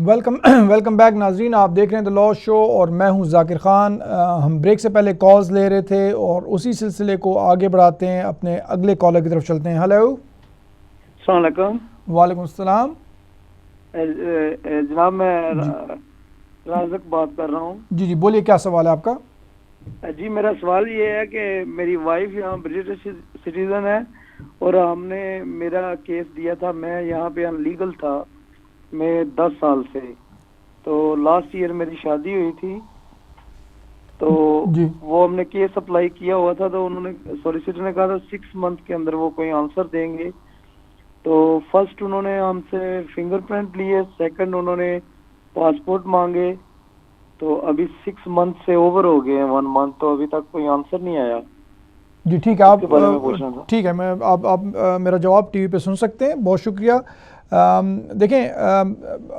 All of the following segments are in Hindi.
वेलकम वेलकम बैक नाजरीन, आप देख रहे हैं द लॉ शो और मैं हूं जाकिर ख़ान। हम ब्रेक से पहले कॉल्स ले रहे थे और उसी सिलसिले को आगे बढ़ाते हैं, अपने अगले कॉलर की तरफ चलते हैं। हेलो, अस्सलाम वालेकुम। वालेकुम अस्सलाम। जनाब मैं राज़िक बात कर रहा हूँ। जी जी बोलिए, क्या सवाल है आपका? जी मेरा सवाल ये है कि मेरी वाइफ यहाँ ब्रिटिश सिटीज़न है और हमने मेरा केस दिया था, मैं यहाँ पे अनलीगल था मैं 10 साल से। तो लास्ट ईयर मेरी शादी हुई थी, तो जी वो हमने केस अप्लाई किया हुआ था, तो उन्होंने सॉलिसिटर ने कहा था 6 मंथ के अंदर वो कोई आंसर देंगे। तो फर्स्ट उन्होंने हमसे फिंगरप्रिंट लिए, सेकंड उन्होंने पासपोर्ट मांगे। तो अभी 6 मंथ से ओवर हो गए हैं, 1 मंथ, तो अभी तक कोई आंसर नहीं आया। जी ठीक है, इसके बारे में पूछना था। ठीक है, मैं आप मेरा जवाब टीवी पे सुन सकते हैं। बहुत शुक्रिया। देखें,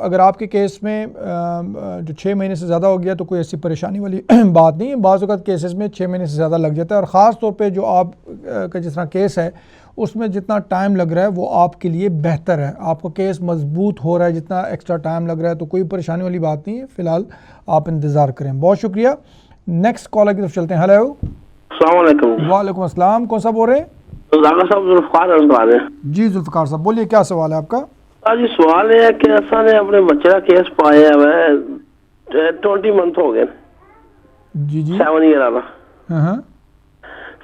अगर आपके केस में जो 6 महीने से ज़्यादा हो गया तो कोई ऐसी परेशानी वाली बात नहीं है। बाज़ औक़ात केसेस में 6 महीने से ज़्यादा लग जाता है, और ख़ास तौर पे जो आप का जिस तरह केस है उसमें जितना टाइम लग रहा है वो आपके लिए बेहतर है। आपका केस मजबूत हो रहा है, जितना एक्स्ट्रा टाइम लग रहा है तो कोई परेशानी वाली बात नहीं है। फ़िलहाल आप इंतज़ार करें। बहुत शुक्रिया। नेक्स्ट कॉलर की तरफ चलते हैं। हेलो, अस्सलाम वालेकुम। वालेकुम अस्सलाम। कौन सा बोल रहे हैं? ज़ाकिर साहब जुल्फ़िकार अंसार है जी जुल्फ़िकार साहब बोलिए, क्या सवाल है आपका? जी सवाल है कि असा ने अपने बच्चे का केस पाया है 20 मंथ हो गए। जी जी 7 ईयर वाला हाँ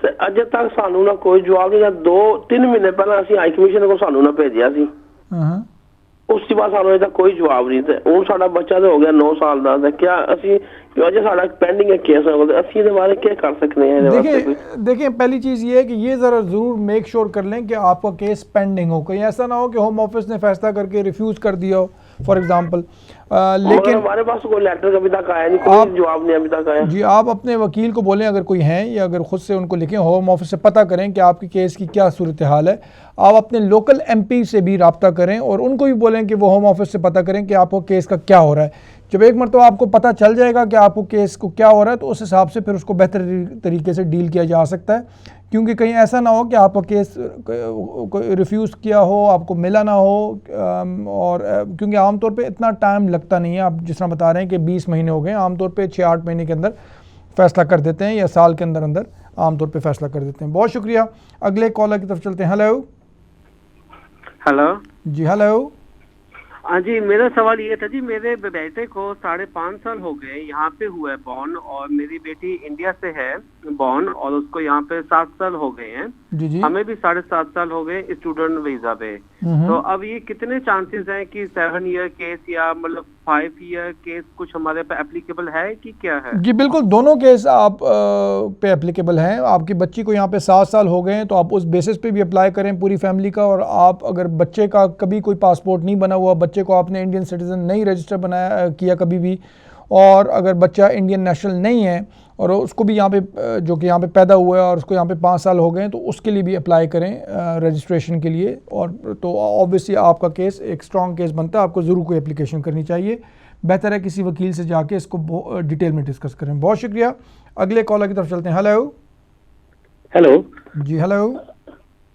ते अजे तक सानू ना कोई जवाब नहीं। 2-3 महीने पहले असी हाई कमीशन को सानू ना भेजिया सी, हाँ उसके बाद सानू अजे तक कोई जवाब नहीं। ते हुण साडा बच्चा तो हो गया 9 साल दा, ते क्या असी अजे साडा पेंडिंग है केस, असी इहदे बारे क्या कर सकते हैं? देखिए पहली चीज़ ये है कि ये ज़रा ज़रूर मेक श्योर कर लें कि आपका केस पेंडिंग हो। कहीं ऐसा ना हो कि होम ऑफिस ने फैसला करके रिफ्यूज़ कर दिया हो फॉर एग्जांपल। लेकिन हमारे पास कोई लेटर अभी तक आया नहीं, कोई जवाब नहीं अभी तक आया। जी आप अपने वकील को बोलें, अगर कोई हैं, या अगर ख़ुद से उनको लिखें, होम ऑफिस से पता करें कि आपके केस की क्या सूरत हाल है। आप अपने लोकल MP से भी रब्ता करें और उनको भी बोलें कि वो होम ऑफिस से पता करें कि आपको केस का क्या हो रहा है। जब एक मरतबा आपको पता चल जाएगा कि आपको केस को क्या हो रहा है तो उस हिसाब से फिर उसको बेहतर तरीके से डील किया जा सकता है, क्योंकि कहीं ऐसा ना हो कि आपका केस रिफ्यूज़ किया हो, आपको मिला ना हो। और क्योंकि आमतौर पे इतना टाइम लगता नहीं है, आप जिस तरह बता रहे हैं कि 20 महीने हो गए, आमतौर पे 6-8 महीने के अंदर फ़ैसला कर देते हैं, या साल के अंदर अंदर आमतौर पे फ़ैसला कर देते हैं। बहुत शुक्रिया। अगले कॉलर की तरफ चलते हैं। हेलो हेलो जी, हेलो। हाँ जी, मेरा सवाल ये था जी, मेरे बेटे को 5.5 साल हो गए यहाँ पे हुआ है बॉर्न, और मेरी बेटी इंडिया से है बॉर्न, और उसको यहाँ पे 7 साल हो गए हैं। जी जी हमें भी 7.5 साल हो गए स्टूडेंट वीजा पे। तो अब ये कितने चांसेस हैं कि 7 ईयर केस या मतलब 5 ईयर केस कुछ हमारे पे एप्लीकेबल है कि क्या है? जी बिल्कुल, दोनों केस आप पे एप्लीकेबल हैं। आपकी बच्ची को यहाँ पे 7 साल हो गए हैं तो आप उस बेसिस पे भी अप्लाई करें पूरी फैमिली का। और आप अगर बच्चे का कभी कोई पासपोर्ट नहीं बना हुआ, बच्चे को आपने इंडियन सिटीज़न नहीं रजिस्टर बनाया किया कभी भी, और अगर बच्चा इंडियन नेशनल नहीं है और उसको भी यहाँ पे जो कि यहाँ पे पैदा हुआ है और उसको यहाँ पे 5 साल हो गए हैं, तो उसके लिए भी अप्लाई करें रजिस्ट्रेशन के लिए। और तो ऑब्वियसली आपका केस एक स्ट्रॉन्ग केस बनता है, आपको ज़रूर कोई एप्लीकेशन करनी चाहिए। बेहतर है किसी वकील से जाके इसको डिटेल में डिस्कस करें। बहुत शुक्रिया। अगले कॉलर की तरफ चलते हैं। हेलो हेलो जी, हेलो।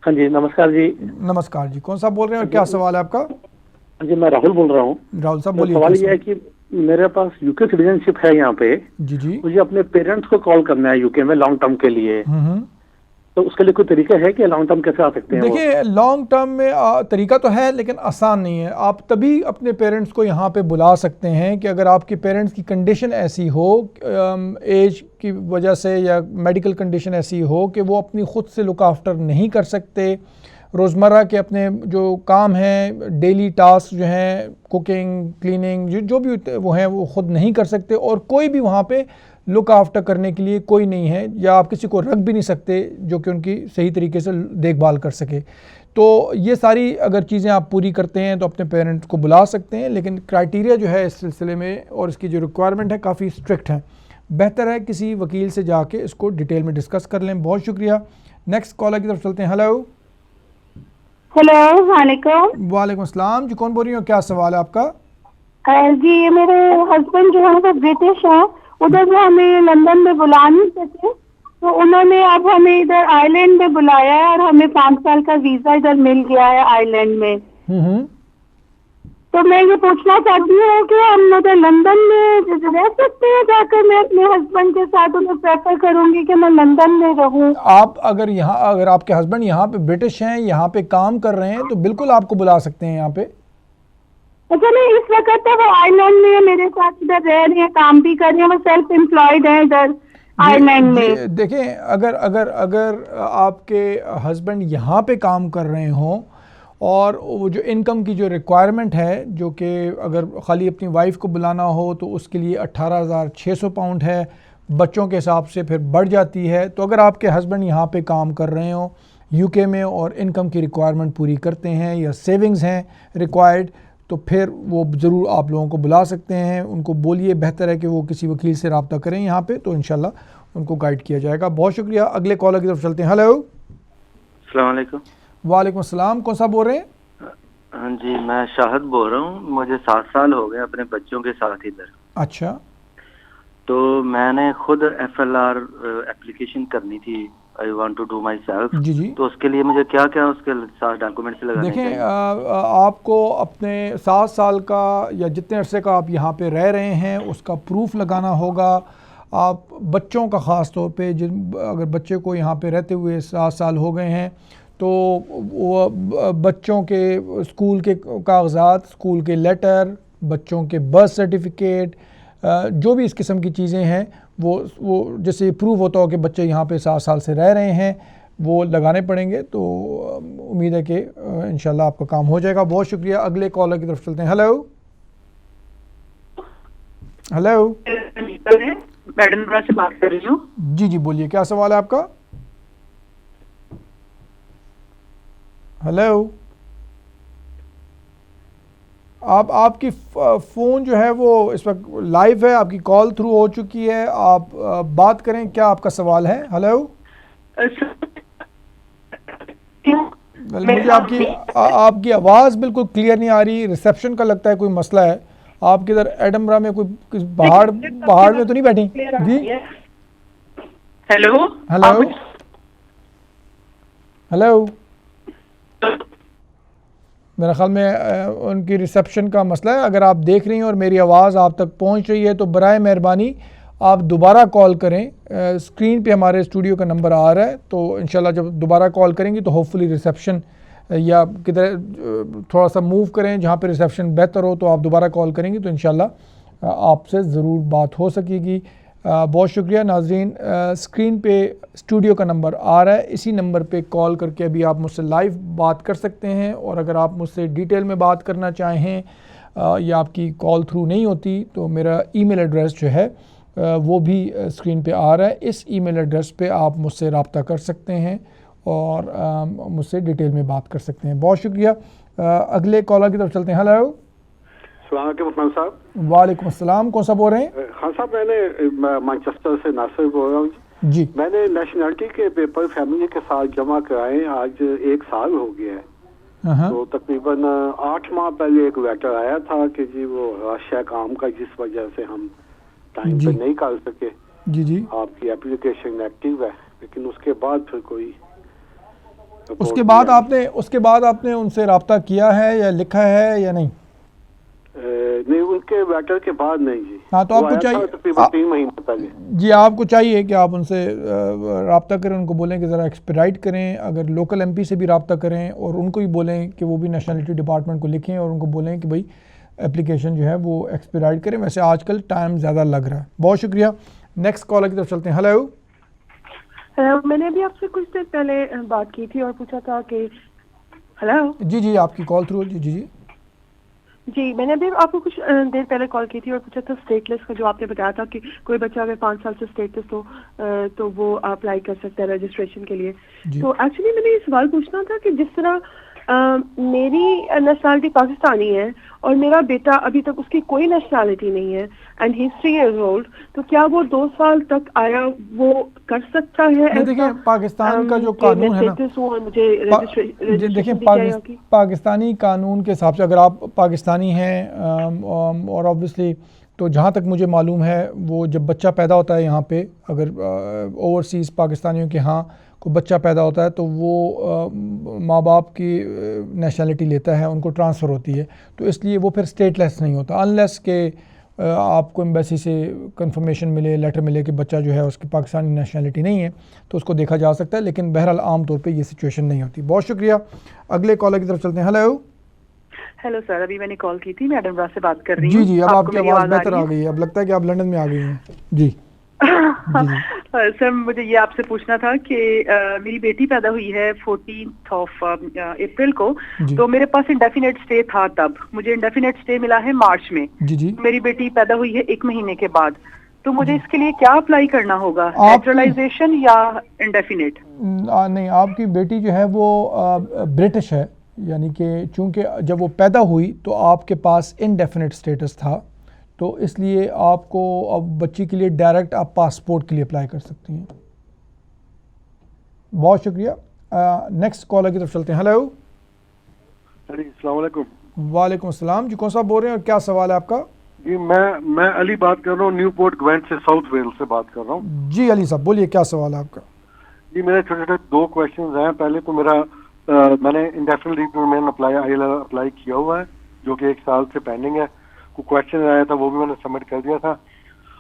हाँ जी, नमस्कार जी। नमस्कार जी, कौन सा बोल रहे हैं और क्या सवाल है आपका? जी मैं राहुल बोल रहा हूँ। राहुल साहब बोलिए। सवाल ये है कि मेरे पास यूके सिटीजनशिप है यहाँ पे। जी जी। मुझे अपने पेरेंट्स को कॉल करना है यूके में लॉन्ग टर्म के लिए, तो उसके लिए कोई तरीका है कि लॉन्ग टर्म कैसे आ सकते हैं? देखिए लॉन्ग टर्म में तरीका तो है लेकिन आसान नहीं है। आप तभी अपने पेरेंट्स को यहाँ पे बुला सकते हैं कि अगर आपके पेरेंट्स की कंडीशन ऐसी हो, एज की वजह से या मेडिकल कंडीशन ऐसी हो कि वो अपनी ख़ुद से लुक आफ्टर नहीं कर सकते, रोज़मर्रा के अपने जो काम हैं, डेली टास्क जो हैं, कुकिंग, क्लीनिंग, जो भी वो हैं वो ख़ुद नहीं कर सकते, और कोई भी वहाँ पे लुक आफ्टर करने के लिए कोई नहीं है, या आप किसी को रख भी नहीं सकते जो कि उनकी सही तरीके से देखभाल कर सके। तो ये सारी अगर चीज़ें आप पूरी करते हैं तो अपने पेरेंट्स को बुला सकते हैं, लेकिन क्राइटेरिया जो है इस सिलसिले में और इसकी जो रिक्वायरमेंट है काफ़ी स्ट्रिक्ट है। बेहतर है किसी वकील से जाके इसको डिटेल में डिस्कस कर लें। बहुत शुक्रिया। नेक्स्ट कॉलर की तरफ चलते हैं। हेलो हेलो, वालेकुम। वालेकुम अस्सलाम जी, कौन बोल रही हो, क्या सवाल है आपका? जी मेरे हस्बैंड जो है वो ब्रिटिश है, उधर वो हमें लंदन में बुला नहीं सके, तो उन्होंने अब हमें इधर आयरलैंड में बुलाया है और हमें 5 साल का वीजा इधर मिल गया है आयरलैंड में। तो मैं ये पूछना चाहती हूँ कि हम उधर लंदन में रह सकते हैं जाकर? मैं अपने हस्बैंड के साथ उन्हें प्रेफर करूंगी कि मैं लंदन में रहूं। आप अगर आपके हस्बैंड यहाँ पे ब्रिटिश हैं, यहाँ पे काम कर रहे हैं, तो बिल्कुल आपको बुला सकते हैं यहाँ पे। अच्छा, नहीं, इस वक्त तो वो आयरलैंड में है, मेरे साथ इधर रह रही है, काम भी कर रही है, वो सेल्फ एम्प्लॉयड है इधर आयरलैंड में। देखें, अगर आपके हस्बैंड यहाँ पे काम कर रहे हों और वो जो इनकम की जो रिक्वायरमेंट है, जो कि अगर ख़ाली अपनी वाइफ को बुलाना हो तो उसके लिए 18,600 पाउंड है, बच्चों के हिसाब से फिर बढ़ जाती है। तो अगर आपके हस्बैंड यहाँ पे काम कर रहे हों यूके में और इनकम की रिक्वायरमेंट पूरी करते हैं या सेविंग्स हैं रिक्वायर्ड, तो फिर वो ज़रूर आप लोगों को बुला सकते हैं। उनको बोलिए, बेहतर है कि वो किसी वकील से रब्ता करें यहाँ पे, तो इंशाल्लाह उनको गाइड किया जाएगा। बहुत शुक्रिया। अगले कॉलर की तरफ चलते हैं। हेलो। अस्सलाम वालेकुम। वालेकुम अस्सलाम। कौन सा बोल रहे हैं? हाँ जी, मैं शाहिद बोल रहा हूँ। मुझे 7 साल हो गए अपने बच्चों के साथ इधर। अच्छा। तो मैंने खुद FLR एप्लीकेशन करनी थी, I want to do myself. जी जी। तो उसके लिए मुझे क्या क्या उसके साथ डॉक्यूमेंट्स लगाने चाहिए? देखें, आपको अपने 7 साल का या जितने अरसे का आप यहाँ पे रह रहे हैं उसका प्रूफ लगाना होगा। आप बच्चों का ख़ास तौर पे, अगर बच्चे को यहाँ पे रहते हुए 7 साल हो गए हैं तो वो बच्चों के स्कूल के कागज़ात, स्कूल के लेटर, बच्चों के बर्थ सर्टिफिकेट, जो भी इस किस्म की चीज़ें हैं वो जैसे प्रूफ होता हो कि बच्चे यहाँ पे 7 साल से रह रहे हैं, वो लगाने पड़ेंगे। तो उम्मीद है कि इंशाल्लाह आपका काम हो जाएगा। बहुत शुक्रिया। अगले कॉलर की तरफ चलते हैं। हेलो। हेलो। मैं एडिनबरा से बात कर रही हूँ। जी जी, बोलिए, क्या सवाल है आपका? हेलो। आपकी फ़ोन जो है वो इस वक्त लाइव है, आपकी कॉल थ्रू हो चुकी है, आप बात करें, क्या आपका सवाल है? हेलो। मुझे आपकी आवाज़ बिल्कुल क्लियर नहीं आ रही, रिसेप्शन का लगता है कोई मसला है। आप किधर एडिनबरा में कोई पहाड़ में तो नहीं बैठी? जी। हेलो। हेलो। हेलो। मेरा ख्याल में उनकी रिसेप्शन का मसला है। अगर आप देख रही हैं और मेरी आवाज़ आप तक पहुंच रही है तो बराए मेहरबानी आप दोबारा कॉल करें। स्क्रीन पे हमारे स्टूडियो का नंबर आ रहा है, तो इंशाल्लाह जब दोबारा कॉल करेंगी तो होपफुली रिसेप्शन या किधर थोड़ा सा मूव करें जहाँ पे रिसेप्शन बेहतर हो, तो आप दोबारा कॉल करेंगी तो इंशाल्लाह आपसे ज़रूर बात हो सकेगी। बहुत शुक्रिया नाज़रीन। स्क्रीन पे स्टूडियो का नंबर आ रहा है, इसी नंबर पे कॉल करके अभी आप मुझसे लाइव बात कर सकते हैं। और अगर आप मुझसे डिटेल में बात करना चाहें या आपकी कॉल थ्रू नहीं होती तो मेरा ईमेल एड्रेस जो है वो भी स्क्रीन पे आ रहा है। इस ईमेल एड्रेस पे आप मुझसे रब्ता कर सकते हैं और मुझसे डिटेल में बात कर सकते हैं। बहुत शुक्रिया। अगले कॉलर की तरफ चलते हैं। हेलो। अस्सलाम वालेकुम साहब। वालेकुम अस्सलाम। कौन सा बोल रहे हैं? खान साहब, मैंने मैनचेस्टर से नासिर बोल रहा हूँ जी। मैंने नेशनलिटी के पेपर फैमिली के साथ जमा कराए, आज 1 साल हो गया है। तो तकरीबन 8 माह पहले एक लेटर आया था कि जी वो रश है काम का, जिस वजह से हम टाइम पे नहीं कर सके। जी जी। आपकी एप्लीकेशन एक्टिव है, लेकिन उसके बाद फिर कोई उसके बाद आपने उनसे रब्ता किया है या लिखा है या नहीं? नहीं, उनके लेटर के बाद नहीं जी। हाँ, तो आपको चाहिए तकरीबन 3 महीने पहले जी, आपको चाहिए कि आप उनसे रब्ता करें, उनको बोलें कि ज़रा एक्सपेडाइट करें। अगर लोकल MP से भी रब्ता करें और उनको भी बोलें कि वो भी नेशनलिटी डिपार्टमेंट को लिखें और उनको बोलें कि भाई एप्लीकेशन जो है वो एक्सपेडाइट करें। वैसे आजकल टाइम ज़्यादा लग रहा है। बहुत शुक्रिया। नेक्स्ट कॉलर की तरफ चलते हैं। हेलो। मैंने अभी आपसे कुछ देर पहले बात की थी और पूछा था कि हेलो। जी जी, आपकी कॉल थ्रू। जी जी जी जी, मैंने अभी आपको कुछ देर पहले कॉल की थी और पूछा था स्टेटलेस का, जो आपने बताया था कि कोई बच्चा अगर 5 साल से स्टेटलेस हो तो वो अप्लाई कर सकता है रजिस्ट्रेशन के लिए। तो एक्चुअली मैंने ये सवाल पूछना था कि जिस तरह मेरी नेशनलिटी पाकिस्तानी है और मेरा बेटा अभी तक उसकी कोई नेशनलिटी नहीं है and he is 3 years old, तो क्या वो 2 साल तक आया वो कर सकता है? देखिए, पाकिस्तान का जो कानून है ना, देखिए पाकिस्तानी कानून के हिसाब से अगर आप पाकिस्तानी हैं और ऑब्वियसली तो जहाँ तक मुझे मालूम है वो जब बच्चा पैदा होता है यहाँ पे, अगर ओवरसीज़ पाकिस्तानियों के यहाँ कोई बच्चा पैदा होता है तो वो माँ बाप की नेशनलिटी लेता है, उनको ट्रांसफ़र होती है, तो इसलिए वो फिर स्टेटलेस नहीं होता अनलेस के आपको एम्बेसी से कंफर्मेशन मिले, लेटर मिले कि बच्चा जो है उसकी पाकिस्तानी नेशनलिटी नहीं है, तो उसको देखा जा सकता है, लेकिन बहरहाल आम तौर पे ये सिचुएशन नहीं होती। बहुत शुक्रिया। अगले कॉलर की तरफ चलते हैं। हेलो सर, अभी मैंने कॉल की थी, मैं एडनबरा से बात कर रही हूँ। जी जी, अब आपकी आवाज़ बेहतर आ गई है, अब लगता है कि आप लंदन में आ गई हैं। जी सर, मुझे ये आपसे पूछना था कि मेरी बेटी पैदा हुई है 14 अप्रैल को, तो मेरे पास इंडेफिनेट स्टे था तब, मुझे इंडेफिनेट स्टे मिला है मार्च में। जी। मेरी बेटी पैदा हुई है 1 महीने के बाद, तो मुझे इसके लिए क्या अप्लाई करना होगा, नेचुरलाइजेशन या इंडेफिनेट? नहीं, आपकी बेटी जो है वो ब्रिटिश है, यानी कि चूंकि जब वो पैदा हुई तो आपके पास इनडेफिनेट स्टेटस था, तो इसलिए आपको अब बच्ची के लिए डायरेक्ट आप पासपोर्ट के लिए अप्लाई कर सकती हैं। बहुत शुक्रिया। नेक्स्ट कॉलर की तरफ चलते हैं। हेलो जी, अस्सलाम वालेकुम। वालेकुम अस्सलाम जी, कौन सा बोल रहे हैं और क्या सवाल है आपका? जी, मैं अली बात कर रहा हूँ, न्यूपोर्ट ग्वेंट से, साउथ वेल्स से बात कर रहा हूँ। जी अली साहब बोलिए, क्या सवाल है आपका? जी, मेरे छोटे छोटे 2 क्वेश्चन हैं। पहले तो मेरा मैंने indefinite leave to remain apply किया हुआ है, जो कि 1 साल से पेंडिंग है। कोई क्वेश्चन आया था वो भी मैंने सबमिट कर दिया था।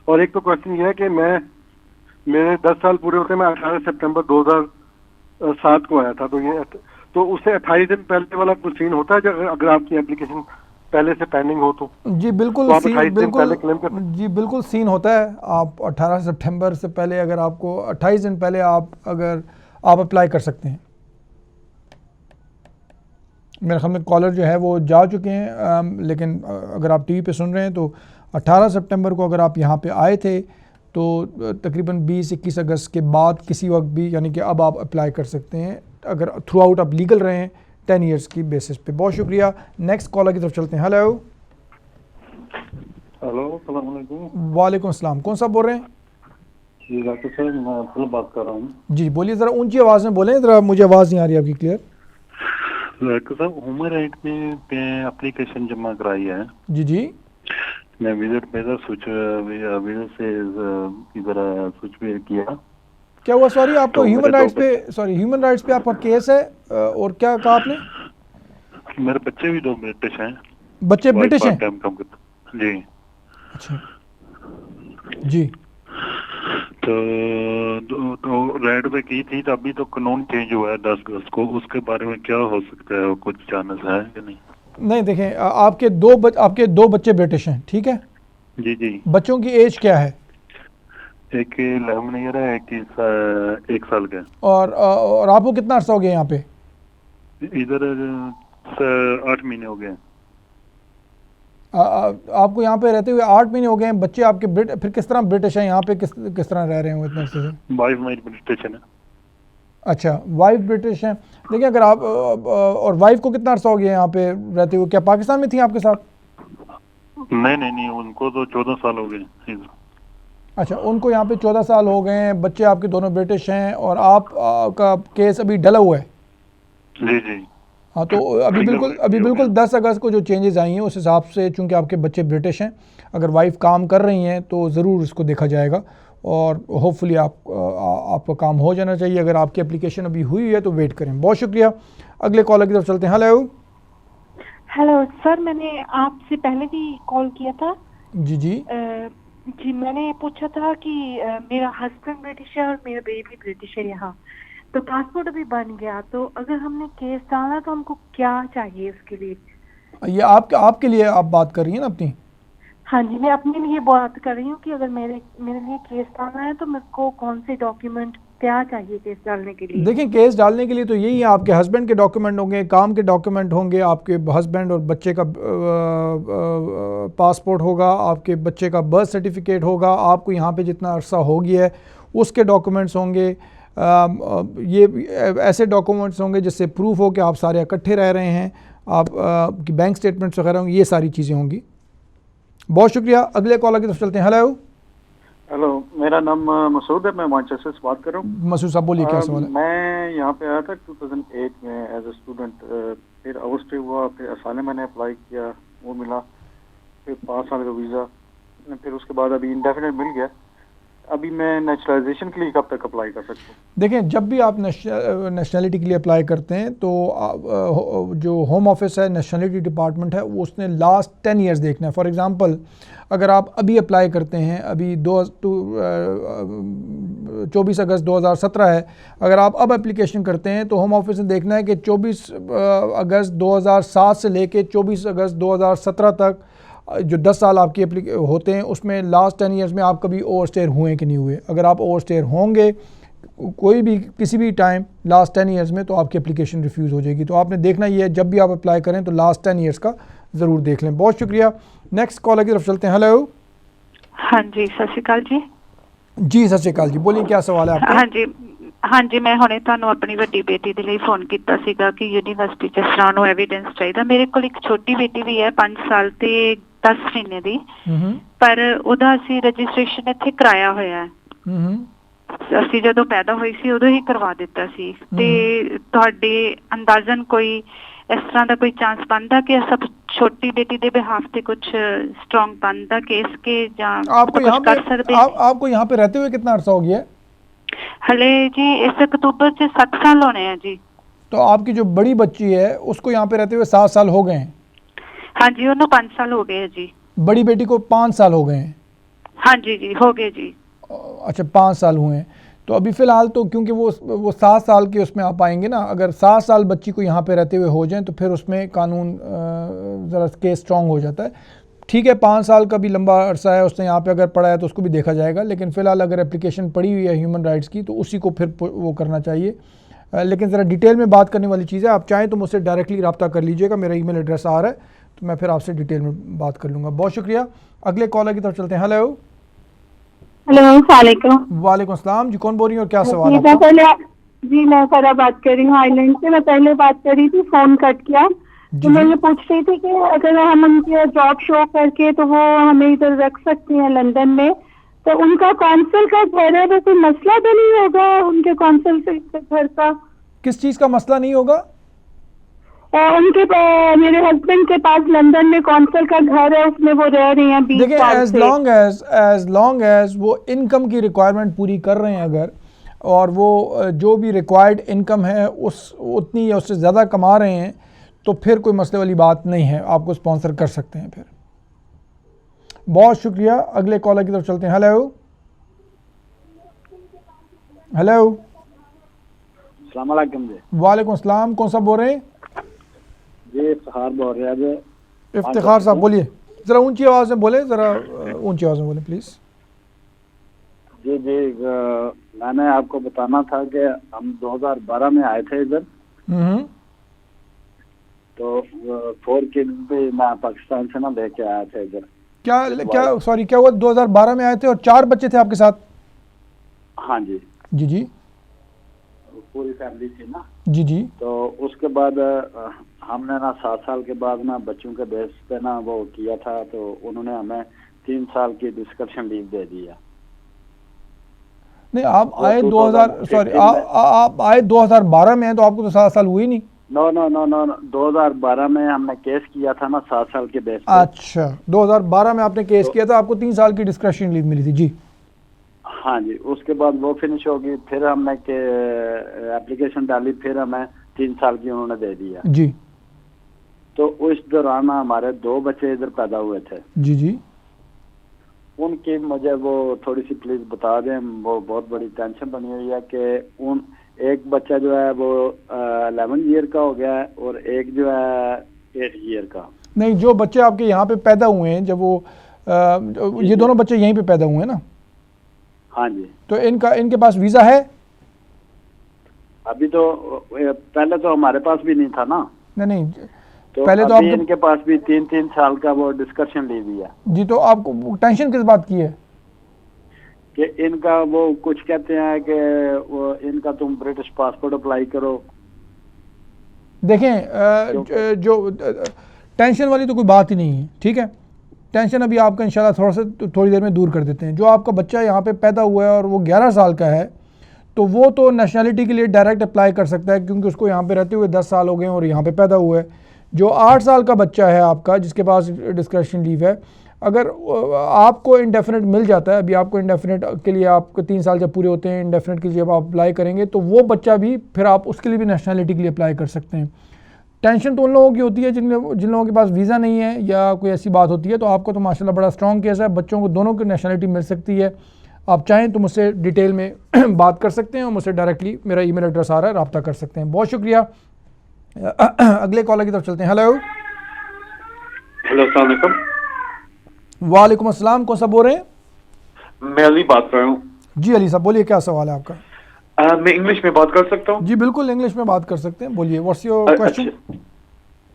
और एक तो क्वेश्चन ये है कि मेरे 10 साल पूरे होते, मैं 18 सितंबर 2007 को आया था, तो उससे 28 दिन पहले वाला कुछ सीन होता है अगर आपकी एप्लीकेशन पहले से पेंडिंग हो तो? जी बिल्कुल, तो जी बिल्कुल सीन होता है। आप 18 सितंबर से पहले अगर आपको 28 दिन पहले आप अप्लाई कर सकते हैं। मेरे ख्याल में कॉलर जो है वो जा चुके हैं, लेकिन अगर आप टीवी पे सुन रहे हैं तो 18 सितंबर को अगर आप यहाँ पे आए थे तो तकरीबन 20-21 अगस्त के बाद किसी वक्त भी, यानी कि अब आप अप्लाई कर सकते हैं अगर थ्रू आउट आप लीगल रहे हैं 10 ईयर्स की बेसिस पे। बहुत शुक्रिया। नेक्स्ट कॉलर की तरफ चलते हैं। हेलो अस्सलाम वालेकुम। वालेकुम अस्सलाम, कौन सा बोल रहे हैं? जी डॉक्टर साहब, मैं अब्दुल बात कर रहा हूँ। जी बोलिए, ज़रा ऊंची आवाज़ में बोलें, ज़रा मुझे आवाज़ नहीं आ रही आपकी क्लियर। डॉक्टर साहब, ह्यूमन राइट पे एप्लीकेशन जमा कराई है। जी मैं विजिट पे विजिट से इधर स्विच पे किया। क्या हुआ? सॉरी, आपको ह्यूमन राइट्स पे आपका केस है और क्या कहा आपने? मेरे बच्चे भी 2 ब्रिटिश हैं। बच्चे ब्रिटिश हैं? जी। अच्छा जी। तो रेड पे की थी, तो अभी तो कानून चेंज हुआ है 10 अगस्त को, उसके बारे में क्या हो सकता है, कुछ जानना है या नहीं? नहीं, देखें, आपके दो बच्चे ब्रिटिश हैं, ठीक है? जी। बच्चों की एज क्या है? एक 11 ईयर है, एक 1 साल का। और आपको कितना अर्सा हो गया यहाँ पे? इधर 8 महीने हो गए। आपको यहाँ पे रहते हुए 8 महीने हो गए हैं। बच्चे आपके फिर किस तरह ब्रिटिश हैं यहाँ पे? किस तरह रह रहे हैं इतने अर्से से? वाइफ मेरी ब्रिटिश है ना। अच्छा, वाइफ ब्रिटिश हैं। देखिए, अगर आप और वाइफ को कितना अर्सा हो गया यहाँ पे रहते हुए? क्या पाकिस्तान में थी आपके साथ? नहीं, उनको तो 14 साल हो गए। अच्छा, उनको यहाँ पे 14 साल हो गए हैं। बच्चे आपके दोनों ब्रिटिश हैं और आपका केस अभी डला हुआ है। जी। हाँ, तो अभी बिल्कुल 10 अगस्त को जो चेंजेस आई हैं उस हिसाब से, चूंकि आपके बच्चे ब्रिटिश हैं, अगर वाइफ काम कर रही हैं तो ज़रूर इसको देखा जाएगा और होपफुली आपका काम हो जाना चाहिए। अगर आपकी एप्लीकेशन अभी हुई है तो वेट करें। बहुत शुक्रिया। अगले कॉलर की तरफ चलते हैं। हेलो सर, मैंने आपसे पहले भी कॉल किया था। जी, मैंने पूछा था कि मेरा हस्बैंड ब्रिटिश है और मेरा बेबी ब्रिटिश है यहाँ, तो पासपोर्ट अभी बन गया, तो अगर हमने केस डाला तो हमको क्या चाहिए उसके लिए? ये आपके लिए आप बात कर रही हैं ना अपनी? हाँ जी, मैं अपने लिए बात कर रही हूँ कि अगर मेरे लिए केस डालना है तो मेरे को कौन से डॉक्यूमेंट क्या चाहिए केस डालने के लिए? देखिए, केस डालने के लिए तो यही है, आपके हस्बैंड के डॉक्यूमेंट होंगे, काम के डॉक्यूमेंट होंगे, आपके हस्बैंड और बच्चे का पासपोर्ट होगा, आपके बच्चे का बर्थ सर्टिफिकेट होगा, आपको यहाँ पे जितना अरसा हो गया है उसके डॉक्यूमेंट्स होंगे। ये ऐसे डॉक्यूमेंट्स होंगे जिससे प्रूफ हो कि आप सारे इकट्ठे रह रहे हैं, आप की बैंक स्टेटमेंट्स वगैरह होंगी, ये सारी चीज़ें होंगी। बहुत शुक्रिया। अगले कॉलर की तरफ चलते हैं। हेलो, मेरा नाम मसूद है, मैं मैनचेस्टर से बात कर रहा हूँ। मसूद साहब बोलिए, क्या सवाल है? मैं यहाँ पे आया था 2008 में एज ए स्टूडेंट, फिर आउटस्टे हुआ, फिर असाइलम मैंने अप्लाई किया, वो मिला, फिर 5 साल का वीज़ा, फिर उसके बाद अभी इंडेफिनेट मिल गया। अभी मैं नेशनलाइजेशन के लिए कब तक अप्लाई कर सकता हूँ? देखें, जब भी आप नेशनलिटी के लिए अप्लाई करते हैं तो जो होम ऑफिस है, नेशनलिटी डिपार्टमेंट है, वो उसने लास्ट 10 ईयर्स देखना है। फॉर एग्जांपल, अगर आप अभी अप्लाई करते हैं, अभी 24 अगस्त 2017 है, अगर आप अब एप्लीकेशन करते हैं तो होम ऑफिस ने देखना है कि 24 अगस्त 2007 से लेके 24 अगस्त 2017 तक जो 10 साल आपके होते हैं, उसमें लास्ट 10 ईयर्स में आप कभी ओवर स्टेयर हुए कि नहीं हुए। अगर आप ओवर स्टेयर होंगे कोई भी किसी भी टाइम लास्ट 10 ईयर्स में, तो आपकी एप्लीकेशन रिफ्यूज़ हो जाएगी। तो आपने देखना ये है, जब भी आप अप्लाई करें तो लास्ट 10 ईयर्स का ज़रूर देख लें। बहुत शुक्रिया। नेक्स्ट कॉलर की तरफ चलते हैं। हेलो। हाँ जी, सत श्री अकाल जी। जी सत श्री अकाल जी, बोलिए क्या सवाल है आपका? हाँ जी, मैं हुणे ਤੁਹਾਨੂੰ ਆਪਣੀ ਵੱਡੀ ਬੇਟੀ ਦੇ ਲਈ ਫੋਨ ਕੀਤਾ ਸੀਗਾ ਕਿ ਯੂਨੀਵਰਸਿਟੀ ਚ ਸਰਾਂ ਨੂੰ ਐਵੀਡੈਂਸ ਚਾਹੀਦਾ। ਮੇਰੇ ਕੋਲ ਇੱਕ ਛੋਟੀ ਬੇਟੀ ਵੀ ਹੈ 5 ਸਾਲ ਤੇ 10 ਮਹੀਨੇ ਦੀ, ਪਰ ਉਹਦਾ ਅਸੀਂ ਰਜਿਸਟ੍ਰੇਸ਼ਨ ਇੱਥੇ ਕਰਾਇਆ ਹੋਇਆ ਹੈ। ਅਸੀਂ ਜਦੋਂ ਪੈਦਾ ਹੋਈ ਸੀ ਉਦੋਂ ਹੀ ਕਰਵਾ ਦਿੱਤਾ ਸੀ। ਤੇ ਤੁਹਾਡੇ ਅੰਦਾਜ਼ਨ ਕੋਈ ਇਸ ਤਰ੍ਹਾਂ ਦਾ ਕੋਈ ਚਾਂਸ ਬਣਦਾ ਕਿ ਸਭ छोटी बेटी दे बिहाफ पे कुछ स्ट्रॉन्ग बनता केस के ਜਾਂ आपको यहाँ पे आपको यहाँ पे रहते हुए कितना अर्सा हो गया है? हले जी इस अक्टूबर से 7 साल होने हैं जी। तो आपकी जो बड़ी बच्ची है उसको यहाँ पे रहते हुए 7 साल हो गए हैं? हाँ जी, उन्हें 5 साल हो गए हैं जी। बड़ी बेटी को 5 साल हो गए हैं? हाँ जी जी हो गए जी। अच्छा, 5 साल हुए हैं। तो अभी फ़िलहाल तो क्योंकि वो 7 साल के उसमें आप आएंगे ना, अगर 7 साल बच्ची को यहाँ पे रहते हुए हो जाएं तो फिर उसमें कानून ज़रा केस स्ट्रॉन्ग हो जाता है। ठीक है, 5 साल का भी लंबा अरसा है, उसने यहाँ पे अगर पढ़ा है तो उसको भी देखा जाएगा, लेकिन फ़िलहाल अगर एप्लीकेशन पड़ी हुई है ह्यूमन राइट्स की तो उसी को फिर वो करना चाहिए। लेकिन ज़रा डिटेल में बात करने वाली चीज़ है, आप चाहें तो मुझसे डायरेक्टली रब्ता कर लीजिएगा, मेरा ईमेल एड्रेस आ रहा है, तो मैं फिर आपसे डिटेल में बात कर लूँगा। बहुत शुक्रिया। अगले कॉलर की तरफ चलते हैं। हेलो। हेलो, वालेकुम। वालेकुम सलाम जी, कौन बोल रही है और क्या सवाल है? मैं फरा बात कर रही हूँ आइलैंड से। मैं पहले बात कर रही थी, फोन कट किया। तो मैं ये पूछ रही थी कि अगर हम उनके जॉब शो करके तो वो हमें इधर रख सकते हैं लंदन में, तो उनका कौंसिल का घर है, तो कोई मसला तो नहीं होगा उनके कौंसिल से घर का? किस चीज़ का मसला नहीं होगा? उनके मेरे हस्बैंड के पास लंदन में कौंसिल का घर है, उसमें वो रह रहे हैं 20 देखिए, साल से। एज लॉन्ग एज वो इनकम की रिक्वायरमेंट पूरी कर रहे हैं अगर, और वो जो भी रिक्वायर्ड इनकम है उतनी या उससे ज़्यादा कमा रहे हैं, तो फिर कोई मसले वाली बात नहीं है, आपको स्पॉन्सर कर सकते हैं फिर। बहुत शुक्रिया। अगले कॉलर की तरफ चलते हैं। हेलो। हेलो। अस्सलाम वालेकुम जी। वालेकुम सलाम। कौन सा बोल रहे हैं? जी इफ्तिखार बोल रहे हैं जी। इफ्तिखार साहब बोलिए, ज़रा ऊंची आवाज़ में बोले, ज़रा ऊंची आवाज़ में बोले प्लीज़। जी जी, मैंने आपको बताना था कि हम 2012 में आए थे इधर, तो 4 किड्स भी मैं पाकिस्तान से ना लेके आया था इधर। क्या सॉरी, क्या हुआ? 2012 में आए थे और 4 बच्चे थे आपके साथ? हाँ जी जी जी, पूरी फैमिली थी ना जी जी। तो उसके बाद हमने ना 7 साल के बाद ना बच्चों के बेस पे ना वो किया था, तो उन्होंने हमें 3 साल की डिस्कशन लीव दे दिया। नहीं, आप आए आप आए 2012 में हैं, तो आपको तो 7 साल हुए ही नहीं। नो 2012 में हमने केस किया था ना 7 साल के बेस पे। अच्छा, 2012 में आपने केस किया था, आपको 3 साल की डिस्क्रिप्शन लीव मिली थी जी। हाँ जी, उसके बाद वो फिनिश होगी, फिर हमने एप्लीकेशन डाली, फिर हमें 3 साल की उन्होंने दे दिया जी। तो उस दौरान हमारे 2 बच्चे इधर पैदा हुए थे जी जी। उनकी मुझे वो थोड़ी सी प्लीज बता दें, वो बहुत बड़ी टेंशन बनी हुई है कि एक बच्चा जो है वो 11 ईयर का हो गया है और एक जो है 8 ईयर का। नहीं, जो बच्चे आपके यहाँ पे पैदा हुए हैं, जब वो ये दोनों बच्चे यहीं पे पैदा हुए हैं ना? हाँ जी। तो इनके पास वीज़ा है? अभी तो पहले तो हमारे पास भी नहीं था ना। नहीं, तो पहले तो अभी इनके पास भी 3 साल का वो डिस्कशन ली हुई है जी। तो आपको टेंशन किस बात की है? कि इनका वो कुछ कहते हैं कि वो इनका तुम ब्रिटिश पासपोर्ट अप्लाई करो। देखें, जो टेंशन वाली तो कोई बात ही नहीं है, ठीक है। टेंशन अभी आपका इंशाल्लाह थोड़ी देर में दूर कर देते हैं। जो आपका बच्चा यहाँ पे पैदा हुआ है और वो 11 साल का है, तो वो तो नेशनलिटी के लिए डायरेक्ट अप्लाई कर सकता है, क्योंकि उसको यहाँ पे रहते हुए 10 साल हो गए और यहाँ पे पैदा हुआ है। जो 8 साल का बच्चा है आपका, जिसके पास डिस्क्रिप्शन लीव है, अगर आपको इंडेफिनेट मिल जाता है, अभी आपको इंडेफिनेट के लिए आपको 3 साल जब पूरे होते हैं, इंडेफिनेट के लिए जब आप अप्लाई करेंगे तो वो बच्चा भी फिर आप उसके लिए भी नेशनलिटी के लिए अप्लाई कर सकते हैं। टेंशन तो उन लोगों की होती है जिन लोगों के पास वीज़ा नहीं है या कोई ऐसी बात होती है। तो आपको तो माशाल्लाह बड़ा स्ट्रॉन्ग केस है, बच्चों को दोनों की नेशनलिटी मिल सकती है। आप चाहें तो मुझसे डिटेल में बात कर सकते हैं और मुझसे डायरेक्टली मेरा ईमेल एड्रेस आ रहा है, रब्ता कर सकते हैं। बहुत शुक्रिया। अगले कॉलर की तरफ चलते हैं। हेलो अस्सलाम वालेकुम। वालेकुम अस्सलाम। कौन सा बोल रहे हैं? मैं अली बात कर रहा हूँ। जी अली साहब बोलिए, क्या सवाल है आपका? मैं इंग्लिश में बात कर सकता हूँ? जी बिल्कुल इंग्लिश में बात कर सकते हैं, बोलिए। What's your question?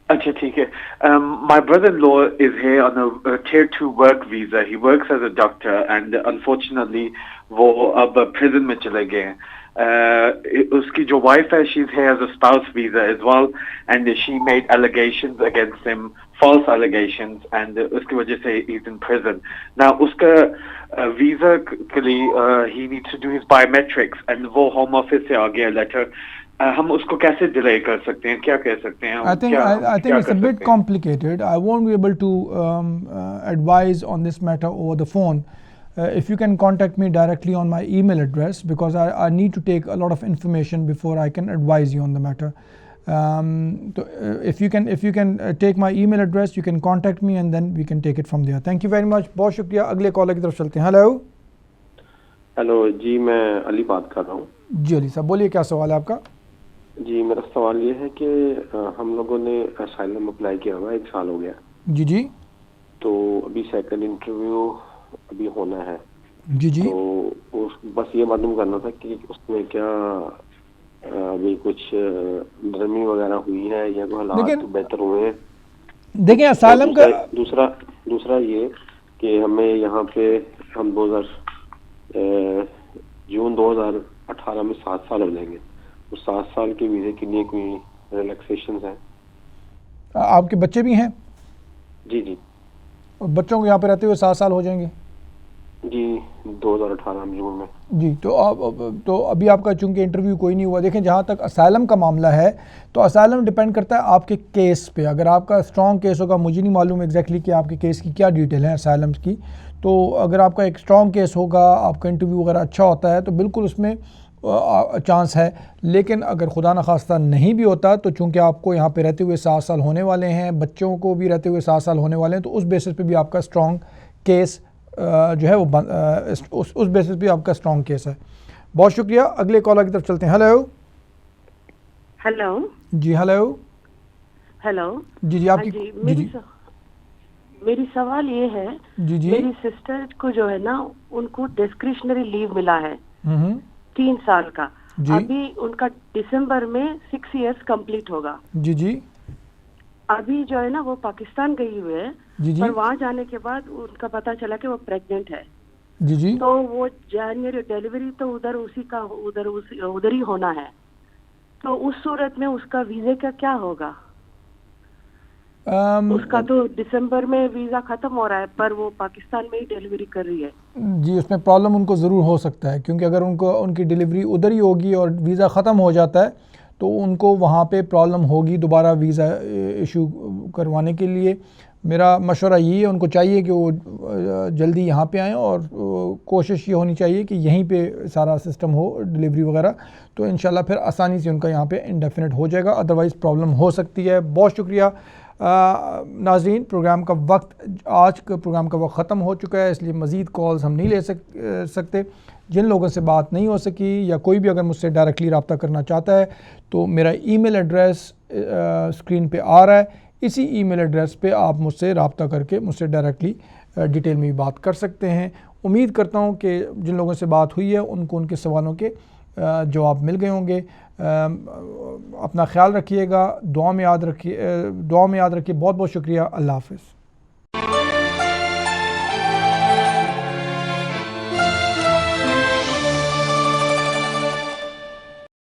अच्छा ठीक है। My brother in law is here on a tier 2 work visa. He works as a doctor and unfortunately वो अब प्रिजन में चले गए हैं। उसकी जो वाइफ है, she is here as a spouse visa as well and she made allegations against him, false allegations, and उसकी वजह से he's in prison now. उसका वीजा के लिए he needs to do his biometrics and वो होम ऑफिस से आ गया लेटर। हम उसको कैसे डिले कर सकते हैं, क्या कह सकते हैं? I think it's a bit complicated. I won't be able to advise on this matter over the phone. If you can contact me directly on my email address, because I need to take a lot of information before I can advise you on the matter. So if you can take my email address, you can contact me and then we can take it from there. Thank you very much. बहुत शुक्रिया। अगले कॉलर की तरफ चलते हैं। हेलो जी, मैं अली बात कर रहा हूँ। जी अली साहब बोलिए, क्या सवाल है आपका? जी मेरा सवाल ये है कि हम लोगों ने असाइलम अप्लाई किया हुआ 1 साल हो गया। जी जी। तो अभी सेकंड इंटरव्यू अभी होना है। जी जी। तो बस ये मालूम करना था कि उसमें क्या अभी कुछ नरमी वगैरह हुई है या कोई हालात बेहतर हुए हैं? देखिए असाइलम का दूसरा ये कि हमें यहाँ पे हम जून 2018 में 7 साल हो जाएंगे। तो 7 साल के वीजे के लिए कोई रिलैक्सेशन है? आपके बच्चे भी हैं? जी जी। और बच्चों को यहाँ पे रहते हुए 7 साल हो जाएंगे? जी 2018 जून में। जी तो अभी आपका चूंकि इंटरव्यू कोई नहीं हुआ। देखें जहाँ तक असाइलम का मामला है तो असाइलम डिपेंड करता है आपके केस पे। अगर आपका स्ट्रॉन्ग केस होगा, मुझे नहीं मालूम एग्जैक्टली कि आपके केस की क्या डिटेल है असाइलम की, तो अगर आपका एक स्ट्रॉन्ग केस होगा, आपका इंटरव्यू वगैरह अच्छा होता है तो बिल्कुल उसमें चांस है। लेकिन अगर खुदा न खास्ता नहीं भी होता तो चूंकि आपको यहाँ पे रहते हुए 7 साल होने वाले हैं, बच्चों को भी रहते हुए 7 साल होने वाले हैं, तो उस बेसिस पे भी आपका स्ट्रॉन्ग केस जो है वो उस बेसिस पे आपका स्ट्रॉन्ग केस है। बहुत शुक्रिया। अगले कॉलर की तरफ चलते हैं। हेलो जी। हेलो जी जी। आपकी जी मेरी सवाल ये है जी जी। मेरी सिस्टर को जो है ना, उनको डिस्क्रिशनरी लीव मिला है 3 साल का। अभी उनका दिसंबर में 6 इयर्स कंप्लीट होगा। जी जी। अभी जो है ना वो पाकिस्तान गई हुई है, पर वहाँ जाने के बाद उनका पता चला कि वो प्रेग्नेंट है। जी जी। तो वो जनवरी डिलीवरी तो उधर ही होना है। तो उस सूरत में उसका वीजे का क्या होगा? उसका तो दिसंबर में वीजा खत्म हो रहा है, पर वो पाकिस्तान में ही डिलीवरी कर रही है। जी उसमें प्रॉब्लम उनको ज़रूर हो सकता है, क्योंकि अगर उनकी डिलीवरी उधर ही होगी और वीज़ा ख़त्म हो जाता है तो उनको वहाँ पे प्रॉब्लम होगी दोबारा वीज़ा इशू करवाने के लिए। मेरा मशवरा ये है, उनको चाहिए कि वो जल्दी यहाँ पे आएँ और कोशिश ये होनी चाहिए कि यहीं पे सारा सिस्टम हो डिलीवरी वगैरह, तो इंशाल्लाह फिर आसानी से उनका यहाँ पे इंडेफिनेट हो जाएगा, अदरवाइज़ प्रॉब्लम हो सकती है। बहुत शुक्रिया नाज़रीन। प्रोग्राम का वक्त आज का प्रोग्राम का वक्त ख़त्म हो चुका है, इसलिए मज़ीद कॉल्स हम नहीं ले सकते। जिन लोगों से बात नहीं हो सकी या कोई भी अगर मुझसे डायरेक्टली रब्ता करना चाहता है तो मेरा ईमेल एड्रेस स्क्रीन पे आ रहा है। इसी ईमेल एड्रेस पे आप मुझसे रब्ता करके मुझसे डायरेक्टली डिटेल में बात कर सकते हैं। उम्मीद करता हूँ कि जिन लोगों से बात हुई है उनको उनके सवालों के जवाब मिल गए होंगे। अपना ख्याल रखिएगा, दुआ में याद रखिए। बहुत बहुत शुक्रिया। अल्लाह हाफ़िज़।